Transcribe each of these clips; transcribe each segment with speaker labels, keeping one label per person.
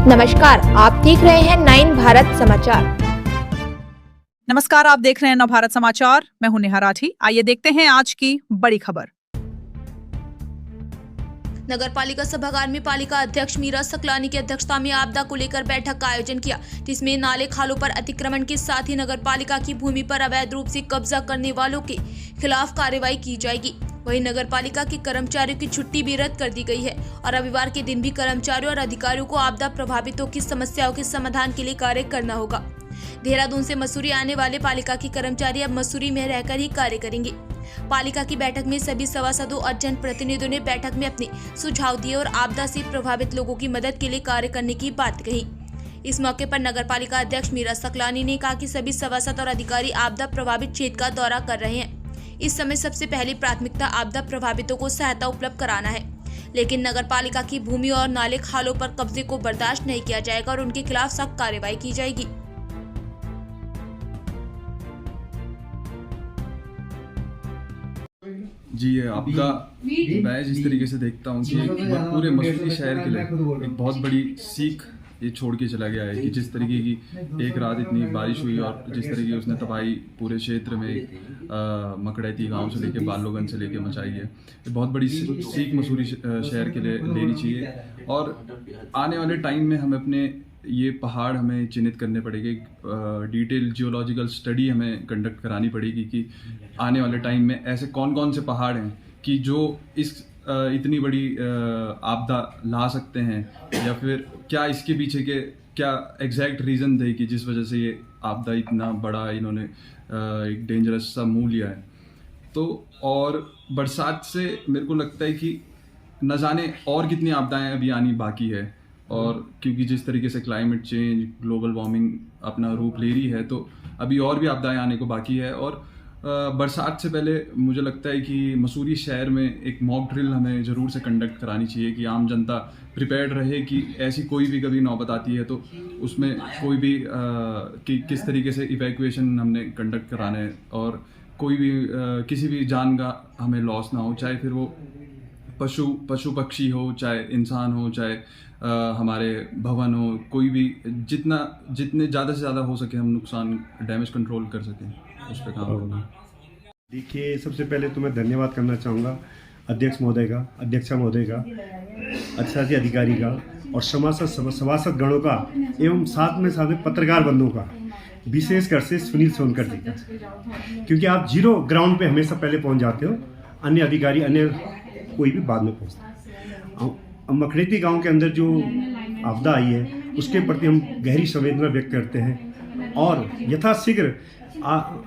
Speaker 1: नमस्कार, आप देख रहे हैं 9 भारत समाचार।
Speaker 2: नमस्कार, आप देख रहे हैं नव भारत समाचार। मैं हूं नेहा राठी। आइए देखते हैं आज की बड़ी खबर।
Speaker 3: नगर पालिका सभागार में पालिका अध्यक्ष मीरा सकलानी की अध्यक्षता में आपदा को लेकर बैठक का आयोजन किया, जिसमें नाले खालों पर अतिक्रमण के साथ ही नगर पालिका की भूमि पर अवैध रूप से कब्जा करने वालों के खिलाफ कार्रवाई की जाएगी। वहीं नगर पालिका के कर्मचारियों की छुट्टी भी रद्द कर दी गई है और रविवार के दिन भी कर्मचारियों और अधिकारियों को आपदा प्रभावितों की समस्याओं के समाधान के लिए कार्य करना होगा। देहरादून से मसूरी आने वाले पालिका के कर्मचारी अब मसूरी में रहकर ही कार्य करेंगे। पालिका की बैठक में सभी सभासदों और जनप्रतिनिधियों ने बैठक में अपने सुझाव दिए और आपदा से प्रभावित लोगों की मदद के लिए कार्य करने की बात कही। इस मौके पर नगर पालिका अध्यक्ष मीरा सकलानी ने कहा कि सभी सभासद और अधिकारी आपदा प्रभावित क्षेत्र का दौरा कर रहे हैं। इस समय सबसे पहली प्राथमिकता आपदा प्रभावितों को सहायता उपलब्ध कराना है, लेकिन नगर पालिका की भूमि और नाले खालों पर कब्जे को बर्दाश्त नहीं किया जाएगा और उनके खिलाफ सख्त कार्रवाई की जाएगी।
Speaker 4: जी, आपका मैं जिस तरीके से देखता हूँ कि पूरे मसूरी शहर के लिए एक बहुत बड़ी सीख ये छोड़ के चला गया है कि जिस तरीके की एक रात इतनी बारिश हुई और जिस तरीके की उसने तबाही पूरे क्षेत्र में मकड़ैती गांव से लेके बालोगंज से लेके मचाई है। ये बहुत बड़ी सीख मसूरी शहर के लिए लेनी चाहिए और आने वाले टाइम में हमें अपने ये पहाड़ हमें चिन्हित करने पड़ेंगे। डिटेल जियोलॉजिकल स्टडी हमें कंडक्ट करानी पड़ेगी कि आने वाले टाइम में ऐसे कौन कौन से पहाड़ हैं कि जो इस इतनी बड़ी आपदा ला सकते हैं, या फिर क्या इसके पीछे के क्या एग्जैक्ट रीज़न थे कि जिस वजह से ये आपदा इतना बड़ा इन्होंने एक डेंजरस सा मुँह लिया है। तो और बरसात से मेरे को लगता है कि न जाने और कितनी आपदाएं अभी आनी बाकी है, और क्योंकि जिस तरीके से क्लाइमेट चेंज ग्लोबल वार्मिंग अपना रूप ले रही है तो अभी और भी आपदाएं आने को बाकी है। और बरसात से पहले मुझे लगता है कि मसूरी शहर में एक मॉक ड्रिल हमें ज़रूर से कंडक्ट करानी चाहिए कि आम जनता प्रिपेयर्ड रहे कि ऐसी कोई भी कभी नौबत आती है तो उसमें कोई भी कि किस तरीके से इवैक्यूएशन हमने कंडक्ट कराना है और कोई भी किसी भी जान का हमें लॉस ना हो, चाहे फिर वो पशु पक्षी हो, चाहे इंसान हो, चाहे हमारे भवन हो, कोई भी जितने ज़्यादा से ज़्यादा हो सके हम नुकसान डैमेज कंट्रोल कर सकें, उस पर काम करना।
Speaker 5: देखिए, सबसे पहले तो मैं धन्यवाद करना चाहूँगा अध्यक्ष महोदय का, अध्यक्षा महोदय का, अधिशासी अधिकारी का और सभासद गणों का एवं साथ में पत्रकार बंधुओं का, विशेषकर से सुनील सोनकर जी का, क्योंकि आप जीरो ग्राउंड पे हमेशा पहले पहुंच जाते हो, अन्य अधिकारी अन्य कोई भी बाद में पहुंचता है। मकड़ैती गांव के अंदर जो आपदा आई है उसके प्रति हम गहरी संवेदना व्यक्त करते हैं और यथाशीघ्र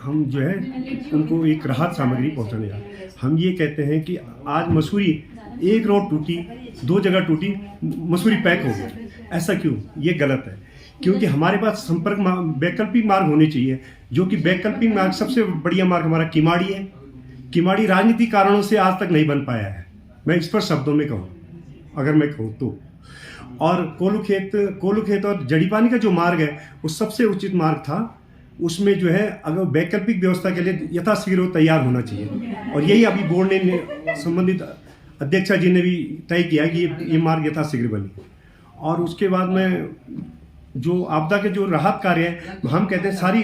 Speaker 5: हम जो है उनको एक राहत सामग्री पहुंचाने जा रहे हैं। हम ये कहते हैं कि आज मसूरी एक रोड टूटी, 2 जगह टूटी, मसूरी पैक हो गया। ऐसा क्यों? ये गलत है, क्योंकि हमारे पास वैकल्पिक मार्ग होने चाहिए, जो कि वैकल्पिक मार्ग सबसे बढ़िया मार्ग हमारा किमाड़ी है। किमाड़ी राजनीतिक कारणों से आज तक नहीं बन पाया है, मैं इस पर शब्दों में कहूँ, अगर मैं कहूँ तो। और कोलूखेत और जड़ीपानी का जो मार्ग है वो सबसे उचित मार्ग था। उसमें जो है अगर वैकल्पिक व्यवस्था के लिए यथाशीघ्र वो तैयार होना चाहिए, और यही अभी बोर्ड ने संबंधित अध्यक्षा जी ने भी तय किया कि ये मार्ग यथाशीघ्र बने। और उसके बाद में जो आपदा के जो राहत कार्य है, हम कहते हैं सारी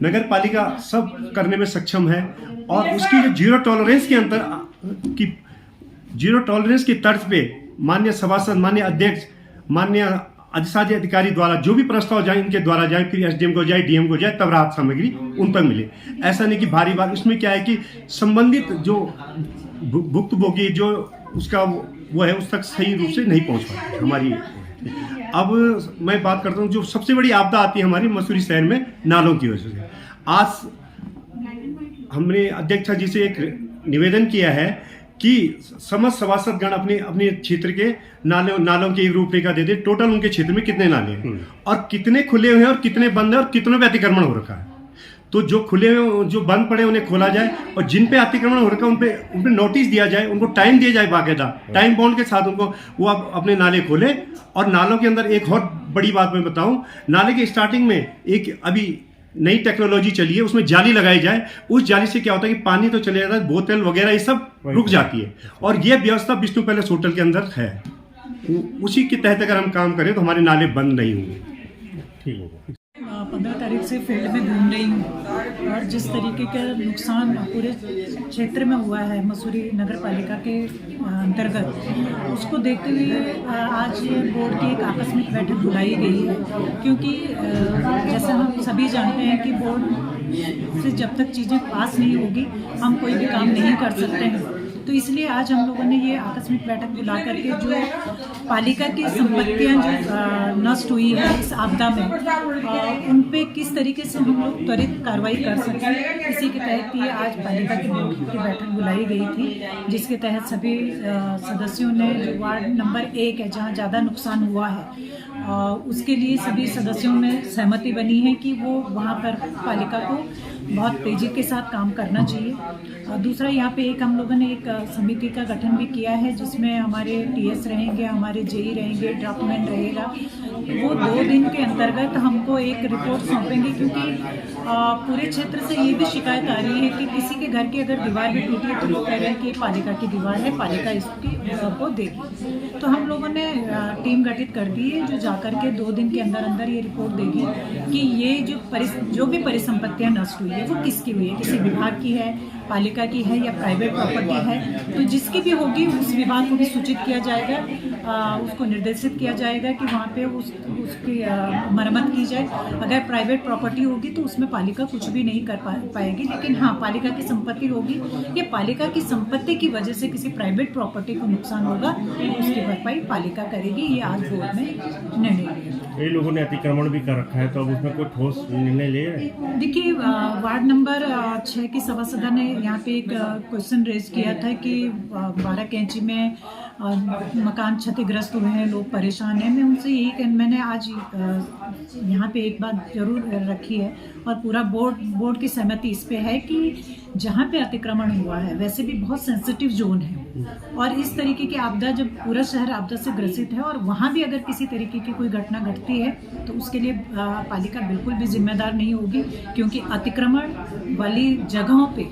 Speaker 5: नगर पालिका सब करने में सक्षम है, और उसकी जो जीरो टॉलरेंस की तर्ज पे माननीय सभासद, माननीय अध्यक्ष, माननीय अधिशासी अधिकारी द्वारा जो भी प्रस्ताव जाए इनके द्वारा जाए, फिर एसडीएम को जाए, डीएम को जाए, तब राहत सामग्री उन पर मिले। ऐसा नहीं कि भारी बात। इसमें क्या है कि संबंधित जो भुक्तभोगी जो उसका वो है उस तक सही रूप से नहीं पहुंच पाती हमारी। अब मैं बात करता हूँ जो सबसे बड़ी आपदा आती है हमारी मसूरी शहर में नालों की वजह से। आज हमने अध्यक्षा जी से एक निवेदन किया है कि समस्त सभासद गण अपने अपने क्षेत्र के नालों की एक रूपरेखा दे दे। टोटल उनके क्षेत्र में कितने नाले हैं और कितने खुले हुए हैं और कितने बंद हैं और कितनों पे अतिक्रमण हो रखा है। तो जो खुले हुए, जो बंद पड़े उन्हें खोला जाए, और जिन पे अतिक्रमण हो रखा है उन पे नोटिस दिया जाए, उनको टाइम दिया जाए, बाकायदा टाइम बाउंड के साथ उनको वो अपने नाले खोले। और नालों के अंदर एक और बड़ी बात मैं बताऊं, नाले की स्टार्टिंग में एक अभी नई टेक्नोलॉजी चली है, उसमें जाली लगाई जाए। उस जाली से क्या होता है कि पानी तो चले जाता है, बोतल वगैरह ये सब रुक जाती है। और ये व्यवस्था विष्णु पैलेस होटल के अंदर है, उसी के तहत अगर हम काम करें तो हमारे नाले बंद नहीं होंगे। ठीक है।
Speaker 6: 15 तारीख से फील्ड में घूम रही हूँ और जिस तरीके का नुकसान पूरे क्षेत्र में हुआ है मसूरी नगर पालिका के अंतर्गत, उसको देखते हुए आज बोर्ड की एक आकस्मिक बैठक बुलाई गई है। क्योंकि जैसा हम सभी जानते हैं कि बोर्ड से जब तक चीज़ें पास नहीं होगी हम कोई भी काम नहीं कर सकते हैं। तो इसलिए आज हम लोगों ने ये आकस्मिक बैठक बुला करके जो पालिका की संपत्तियां जो नष्ट हुई है इस आपदा में, उन पे किस तरीके से हम लोग त्वरित कार्रवाई कर सकें, इसी के तहत ये आज पालिका की बोर्ड की बैठक बुलाई गई थी, जिसके तहत सभी सदस्यों ने जो वार्ड नंबर 1 है जहाँ ज़्यादा नुकसान हुआ है उसके लिए सभी सदस्यों में सहमति बनी है कि वो वहाँ पर पालिका को बहुत तेज़ी के साथ काम करना चाहिए। और दूसरा यहाँ पे हम लोगों ने एक समिति का गठन भी किया है जिसमें हमारे टीएस रहेंगे, हमारे जेई रहेंगे, ड्राफ्टमैन रहेगा। वो 2 दिन के अंतर्गत हमको एक रिपोर्ट सौंपेंगे, क्योंकि पूरे क्षेत्र से ये भी शिकायत आ रही है कि किसी के घर की अगर दीवार भी टूटी है तो वो कह रहे हैं कि पालिका की दीवार है, पालिका इसकी को देगी। तो हम लोगों ने टीम गठित कर दी है जो जाकर के 2 दिन के अंदर अंदर ये रिपोर्ट देगी कि ये जो भी परिसंपत्तियाँ नष्ट हुई है वो किसकी हुई है, किसी विभाग की है, पालिका की है या प्राइवेट प्रॉपर्टी है। तो जिसकी भी होगी उस विभाग को भी सूचित किया जाएगा, उसको निर्देशित किया जाएगा कि वहाँ पे उसकी मरम्मत की जाए। अगर प्राइवेट प्रॉपर्टी होगी तो उसमें पालिका कुछ भी नहीं कर पाएगी, लेकिन हाँ पालिका की संपत्ति होगी या पालिका की संपत्ति की वजह से किसी प्राइवेट प्रॉपर्टी को नुकसान होगा तो उसकी भरपाई पालिका करेगी। ये आज बोर्ड में निर्णय लिया।
Speaker 5: कई लोगों ने अतिक्रमण भी कर रखा है, तो अब उसमें कोई ठोस निर्णय ले रहे हैं?
Speaker 6: देखिए, वार्ड नंबर 6 की सभासदा ने यहाँ पे एक क्वेश्चन रेज किया था कि 12 कैंची में मकान क्षतिग्रस्त हुए हैं, लोग परेशान हैं। मैं उनसे यही मैंने आज यहाँ पे एक बात जरूर रखी है और पूरा बोर्ड की सहमति इस पे है कि जहाँ पे अतिक्रमण हुआ है वैसे भी बहुत सेंसिटिव जोन है और इस तरीके की आपदा जब पूरा शहर आपदा से ग्रसित है और वहाँ भी अगर किसी तरीके की कोई घटना घटती है तो उसके लिए पालिका बिल्कुल भी जिम्मेदार नहीं होगी, क्योंकि अतिक्रमण वाली जगहों पे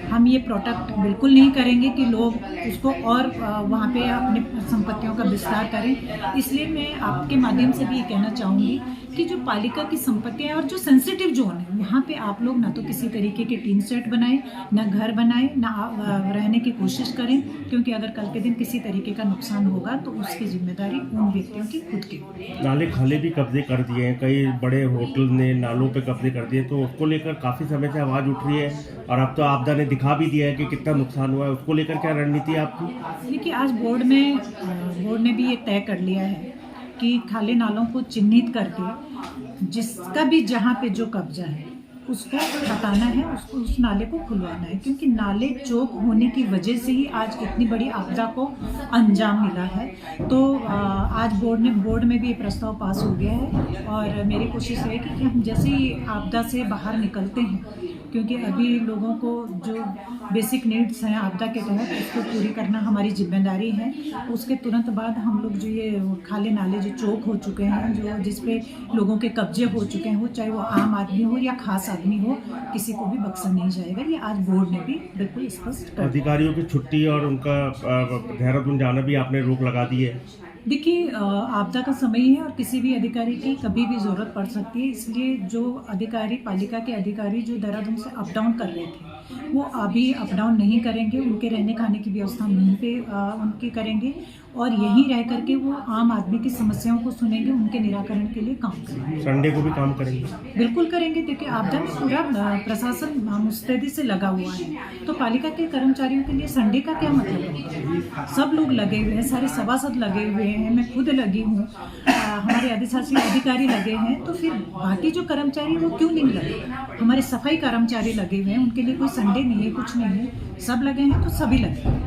Speaker 6: हम ये प्रोटेक्ट बिल्कुल नहीं करेंगे कि लोग उसको और वहाँ पे अपनी संपत्तियों का विस्तार करें। इसलिए मैं आपके माध्यम से भी ये कहना चाहूँगी कि जो पालिका की संपत्तियाँ और जो सेंसिटिव जोन है वहाँ पे आप लोग ना तो किसी तरीके के टीन सेट बनाएं, ना घर बनाएं, ना रहने की कोशिश करें, क्योंकि अगर कल के दिन किसी तरीके का नुकसान होगा तो उसकी जिम्मेदारी उन व्यक्तियों की खुद की।
Speaker 7: नाले खाले भी कब्जे कर दिए हैं, कई बड़े होटल ने नालों पे कब्जे कर दिए, तो उसको लेकर काफ़ी समय से आवाज़ उठ रही है और अब तो आपदा ने दिखा भी दिया है कि कितना नुकसान हुआ है। उसको लेकर क्या रणनीति है आपकी?
Speaker 6: देखिए, आज बोर्ड ने भी ये तय कर लिया है कि खाली नालों को चिन्हित करके जिसका भी जहाँ पे जो कब्जा है उसको हटाना है, उसको उस नाले को खुलवाना है, क्योंकि नाले चौक होने की वजह से ही आज इतनी बड़ी आपदा को अंजाम मिला है। तो आज बोर्ड में भी ये प्रस्ताव पास हो गया है और मेरी कोशिश है कि हम जैसे ही आपदा से बाहर निकलते हैं, क्योंकि अभी लोगों को जो बेसिक नीड्स हैं आपदा के तहत उसको पूरी करना हमारी जिम्मेदारी है। उसके तुरंत बाद हम लोग जो ये खाले नाले जो चौक हो चुके हैं, जो जिस पे लोगों के कब्जे हो चुके हैं, वो चाहे वो आम आदमी हो या खास आदमी हो, किसी को भी बख्शा नहीं जाएगा। ये आज बोर्ड ने भी बिल्कुल स्पष्ट कर दिया।
Speaker 7: अधिकारियों की छुट्टी और उनका देहरादून जाना भी आपने रोक लगा दी है।
Speaker 6: देखिए, आपदा का समय है और किसी भी अधिकारी की कभी भी ज़रूरत पड़ सकती है, इसलिए जो अधिकारी पालिका के अधिकारी जो देहरादून से अप डाउन कर रहे थे वो अभी अप डाउन नहीं करेंगे। उनके रहने खाने की व्यवस्था हम यहीं पे उनकी करेंगे और यहीं रह करके वो आम आदमी की समस्याओं को सुनेंगे, उनके निराकरण के लिए काम करेंगे।
Speaker 7: संडे को भी काम करेंगे?
Speaker 6: बिल्कुल करेंगे। देखिए, आपदा में पूरा प्रशासन मुस्तैदी से लगा हुआ है, तो पालिका के कर्मचारियों के लिए संडे का क्या मतलब है? सब लोग लगे हुए हैं, सारे सभासद लगे हुए हैं, मैं खुद लगी हूँ, हमारे अधिशासी अधिकारी लगे हैं, तो फिर बाकी जो कर्मचारी वो क्यों नहीं लगे? हमारे सफाई कर्मचारी लगे हुए हैं, उनके लिए कोई संडे नहीं है, कुछ नहीं है, सब लगे हैं तो सभी लगे।